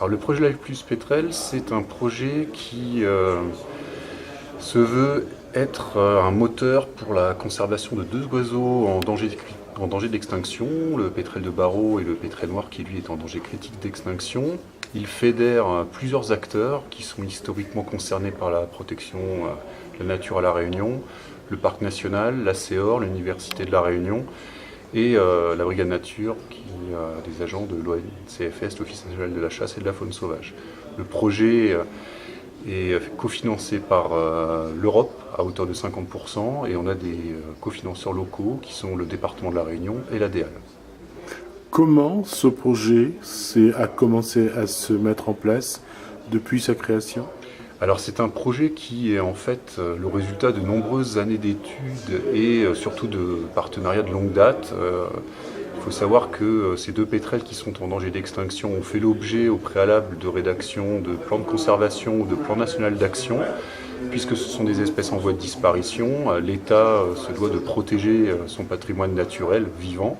Alors le projet Life Plus Pétrel, c'est un projet qui se veut être un moteur pour la conservation de deux oiseaux en danger d'extinction, le pétrel de Barreau et le pétrel noir qui lui est en danger critique d'extinction. Il fédère plusieurs acteurs qui sont historiquement concernés par la protection de la nature à La Réunion, le Parc national, la CEOR, l'Université de La Réunion et la Brigade Nature, qui des agents de l'ONCFS, l'Office national de la chasse et de la faune sauvage. Le projet est cofinancé par l'Europe à hauteur de 50% et on a des cofinanceurs locaux qui sont le département de La Réunion et l'ADEAL. Comment ce projet a commencé à se mettre en place depuis sa création? Alors c'est un projet qui est en fait le résultat de nombreuses années d'études et surtout de partenariats de longue date. Il faut savoir que ces deux pétrels qui sont en danger d'extinction ont fait l'objet au préalable de rédaction de plans de conservation ou de plans national d'action. Puisque ce sont des espèces en voie de disparition, l'État se doit de protéger son patrimoine naturel vivant.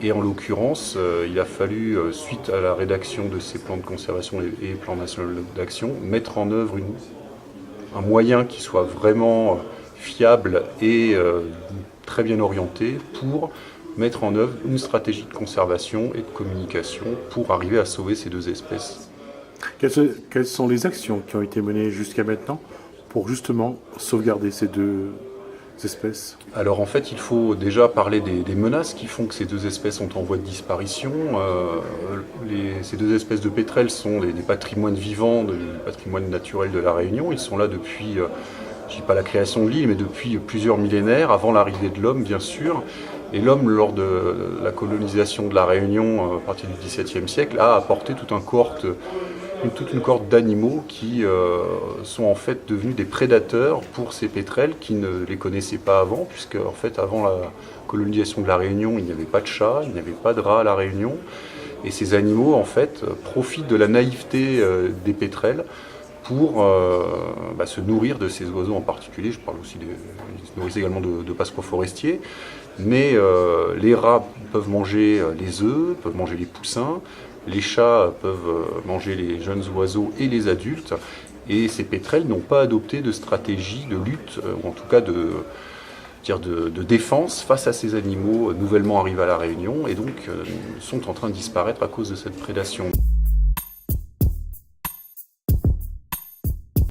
Et en l'occurrence, il a fallu, suite à la rédaction de ces plans de conservation et plans nationaux d'action, mettre en œuvre un moyen qui soit vraiment fiable et très bien orienté pour mettre en œuvre une stratégie de conservation et de communication pour arriver à sauver ces deux espèces. Quelles sont les actions qui ont été menées jusqu'à maintenant pour justement sauvegarder ces deux espèces? Alors en fait, il faut déjà parler des menaces qui font que ces deux espèces sont en voie de disparition. Ces deux espèces de pétrels sont des patrimoines vivants, du patrimoine naturel de La Réunion. Ils sont là depuis, je ne dis pas la création de l'île, mais depuis plusieurs millénaires, avant l'arrivée de l'homme bien sûr. Et l'homme, lors de la colonisation de La Réunion à partir du XVIIe siècle, a apporté toute une cohorte d'animaux qui sont en fait devenus des prédateurs pour ces pétrels qui ne les connaissaient pas avant, puisque en fait avant la colonisation de La Réunion, il n'y avait pas de chats, il n'y avait pas de rats à La Réunion, et ces animaux en fait profitent de la naïveté des pétrels pour se nourrir de ces oiseaux en particulier. Je parle aussi ils se nourrissent également de passereaux forestiers, mais les rats peuvent manger les œufs, peuvent manger les poussins. Les chats peuvent manger les jeunes oiseaux et les adultes, et ces pétrels n'ont pas adopté de stratégie de lutte, ou en tout cas de défense face à ces animaux nouvellement arrivés à La Réunion, et donc sont en train de disparaître à cause de cette prédation.